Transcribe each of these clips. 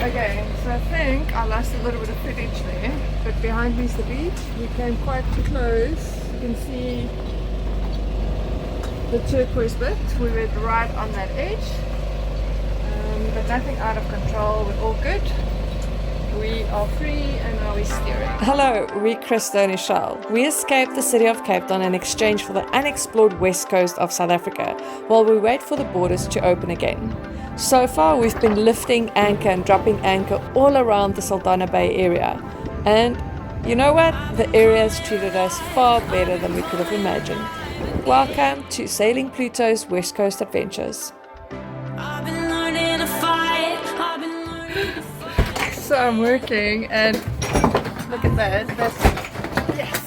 Okay, so I think I lost a little bit of footage there, but behind me is the beach. We came quite close. You can see the turquoise bit. We were right on that edge, but nothing out of control. We're all good. We are free and now we're steering. Hello, we're Krista and Michelle. We escaped the city of Cape Town in exchange for the unexplored west coast of South Africa while we wait for the borders to open again. So far, we've been lifting anchor and dropping anchor all around the Saldanha Bay area. And you know what? The area has treated us far better than we could have imagined. Welcome to Sailing Pluto's West Coast Adventures. So I'm working and look at that. That's yes.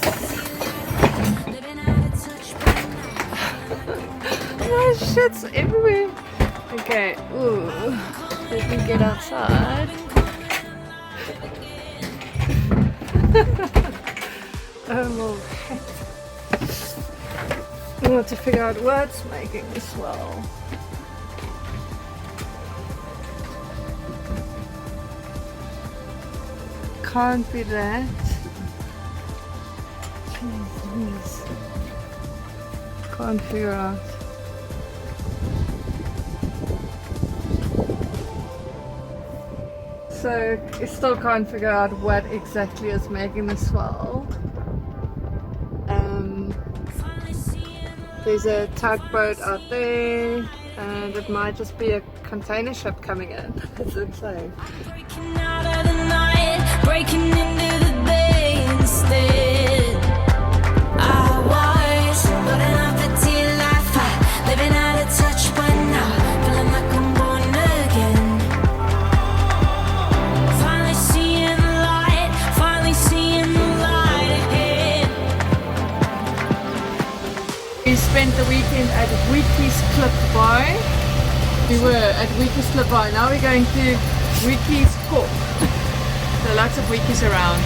Oh, shit's everywhere. Okay, ooh, let me get outside. Oh, I want to figure out what's making the swell. Can't be that. Jeez. Can't figure out. So I still can't figure out what exactly is making the swell. There's a tugboat out there, and it might just be a container ship coming in. That's insane. Breaking into the day instead. I was loading up the tea life, living out of touch, but now feeling like I'm born again. Finally seeing the light ahead. We spent the weekend at Hoedjiesbay. We were at Hoedjiesbay. Now we're going to Hoedjiespoort. There are lots of wikis around.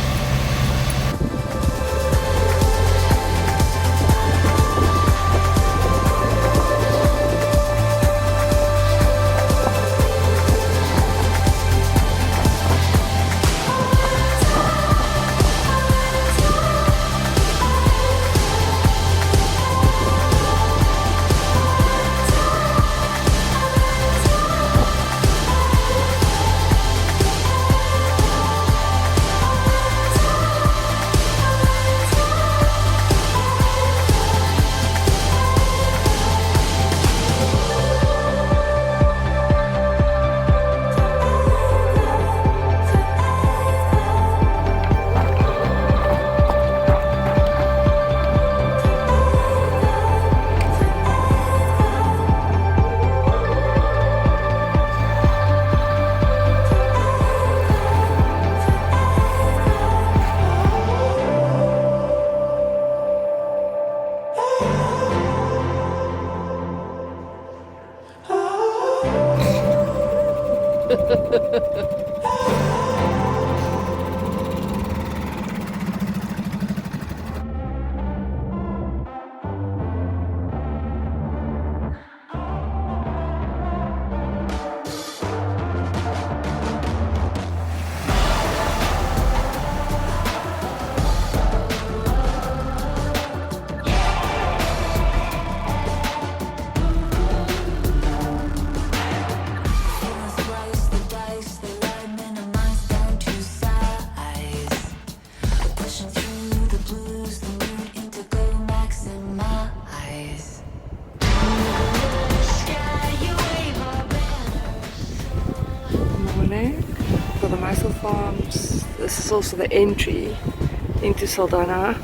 For the mussel farms. This is also the entry into Saldanha,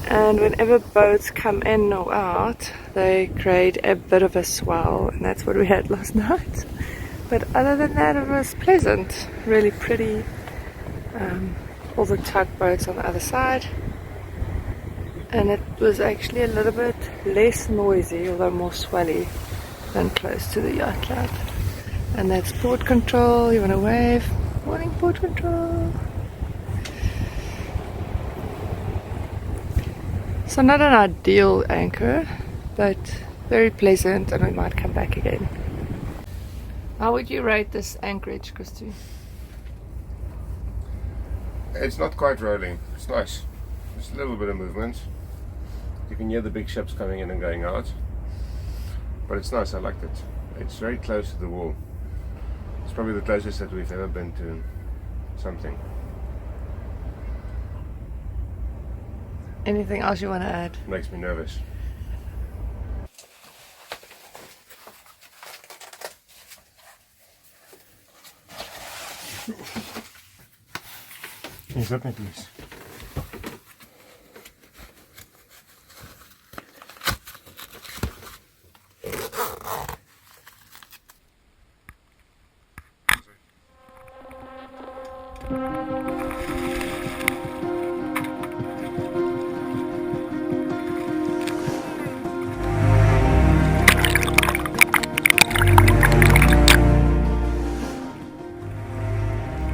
and whenever boats come in or out they create a bit of a swell, and that's what we had last night. But other than that, it was pleasant, really pretty. All the tugboats on the other side, and it was actually a little bit less noisy, although more swelly than close to the yacht club. And that's port control. You want to wave? Morning, port control. So not an ideal anchor, but very pleasant, and we might come back again. How would you rate this anchorage, Christy? It's not quite rolling. It's nice. There's a little bit of movement. You can hear the big ships coming in and going out. But it's nice, I liked it. It's very close to the wall. It's probably the closest that we've ever been to something. Anything else you want to add? Makes me nervous. Can you stop me, please?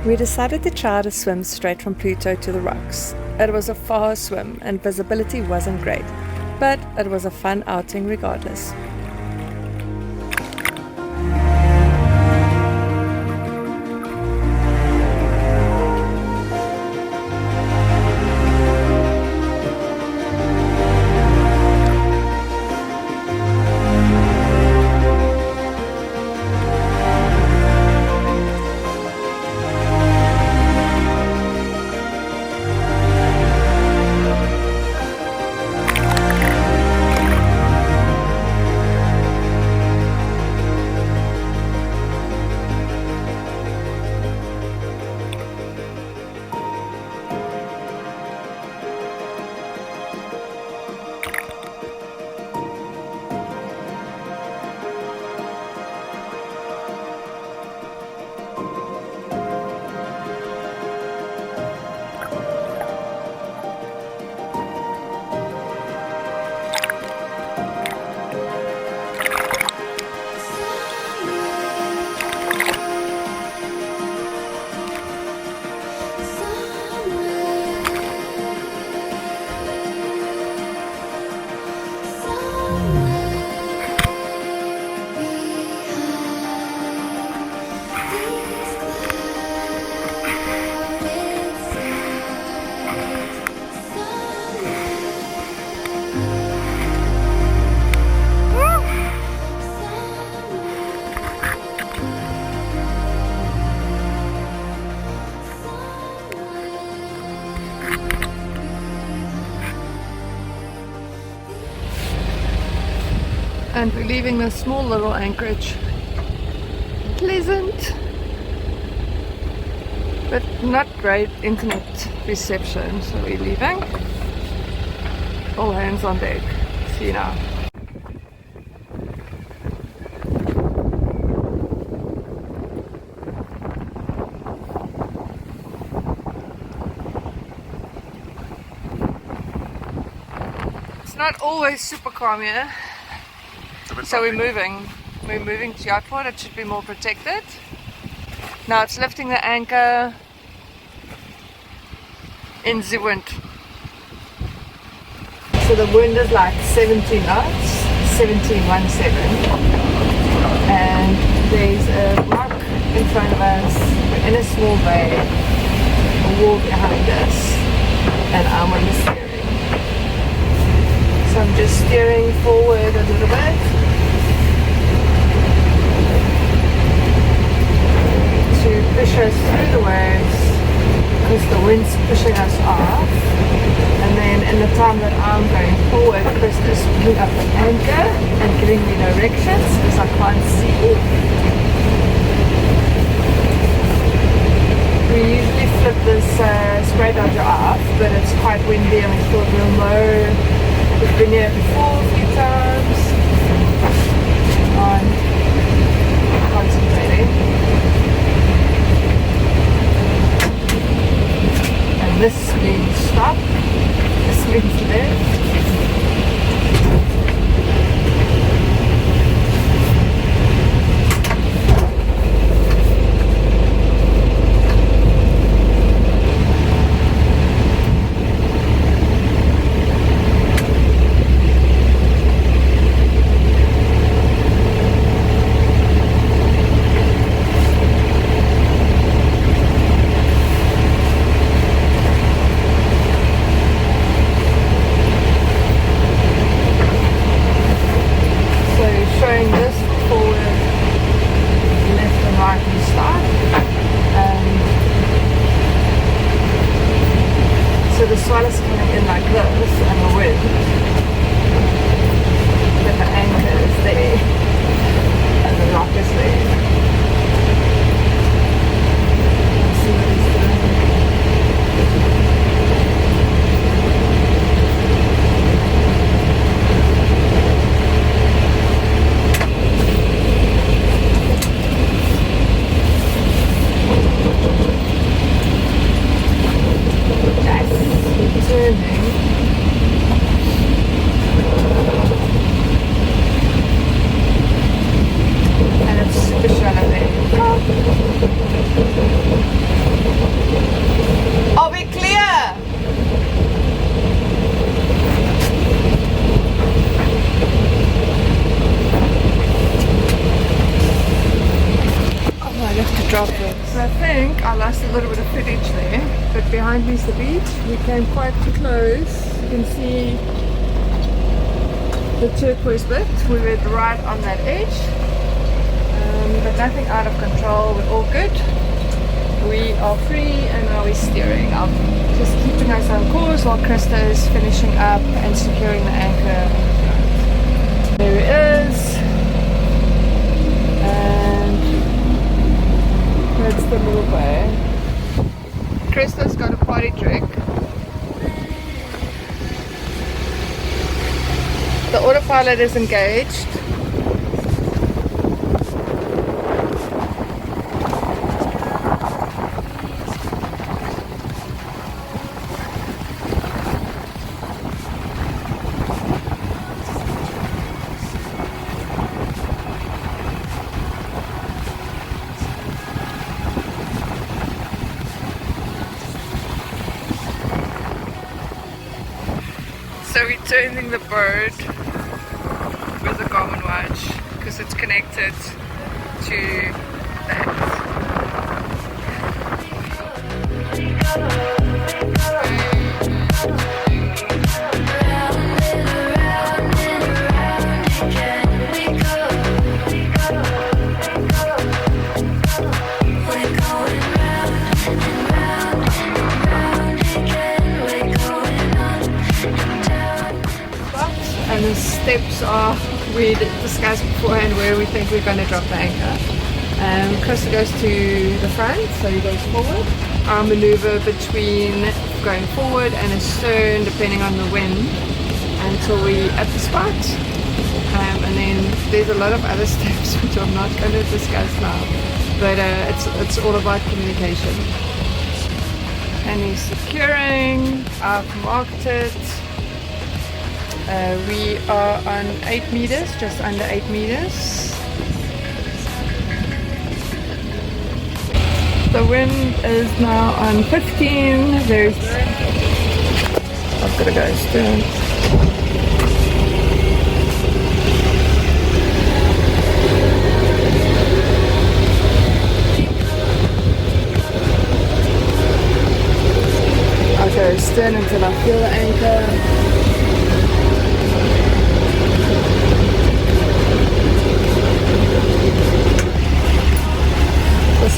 We decided to try to swim straight from Pluto to the rocks. It was a far swim and visibility wasn't great, but it was a fun outing regardless. And we're leaving this small little anchorage. Pleasant, but not great internet reception, so we're leaving. All hands on deck. See you now. It's not always super calm here. So we're moving to Yachport. It should be more protected. Now it's lifting the anchor in the wind. So the wind is like 17 knots, 1717, and there's a rock in front of us. We're in a small bay, a wall behind us, and I'm on the steering. So I'm just steering forward a little bit to push us through the waves because the wind's pushing us off. And then in the time that I'm going forward, Chris is picking up the anchor and giving me directions because I can't see. We usually flip this spray dodger off, but it's quite windy and we thought we'll know. We've been here before a few times on concentrating. And this means stop, this means left. swell is coming in like this and the wind. But the anchor is there and the lock is there. Let's see what he's doing. And it's super shallow there. Are we clear? Oh, I left to drop it. So I think I lost a little bit of footage there, but behind me is the beach. We came quite close. You can see the turquoise bit. We were right on that edge, but nothing out of control. We're all good. We are free and now we're steering. I'm just keeping us on course while Krista is finishing up and securing the anchor. There it is, and that's the little bay. Krista's got a party trick. The autopilot is engaged. So we're turning the bird with the Garmin watch because it's connected to that. And the steps are, we discussed beforehand where we think we're going to drop the anchor. Chris goes to the front, so he goes forward. I'll maneuver between going forward and astern depending on the wind until we're at the spot. And then there's a lot of other steps which I'm not going to discuss now, but it's all about communication. And he's securing, I've marked it. We are on 8 meters, just under 8 meters. The wind is now on 15. There's, I've got to go stern. I'll go stern until I feel the anchor.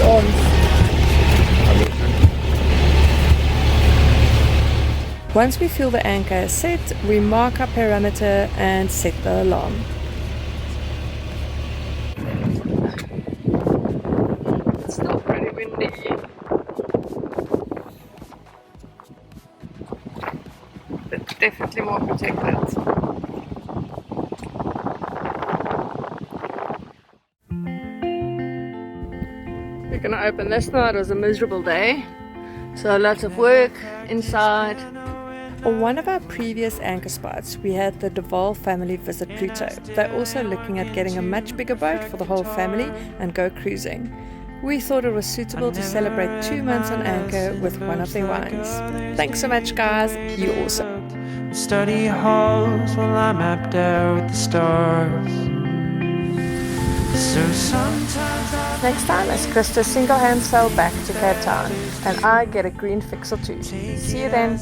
On. Once we feel the anchor is set, we mark our parameter and set the alarm. It's still pretty windy, but definitely more protected. We're going to open this now. It was a miserable day, so lots of work inside. On one of our previous anchor spots, we had the Waal family visit Pluto. They're also looking at getting a much bigger boat for the whole family and go cruising. We thought it was suitable to celebrate 2 months on anchor with one of their wines. Thanks so much, guys. You're awesome. Study halls while I'm up there with the stars. So sometimes next time as Krista single-hand sail back to Cape Town and I get a green fix or two. See you then.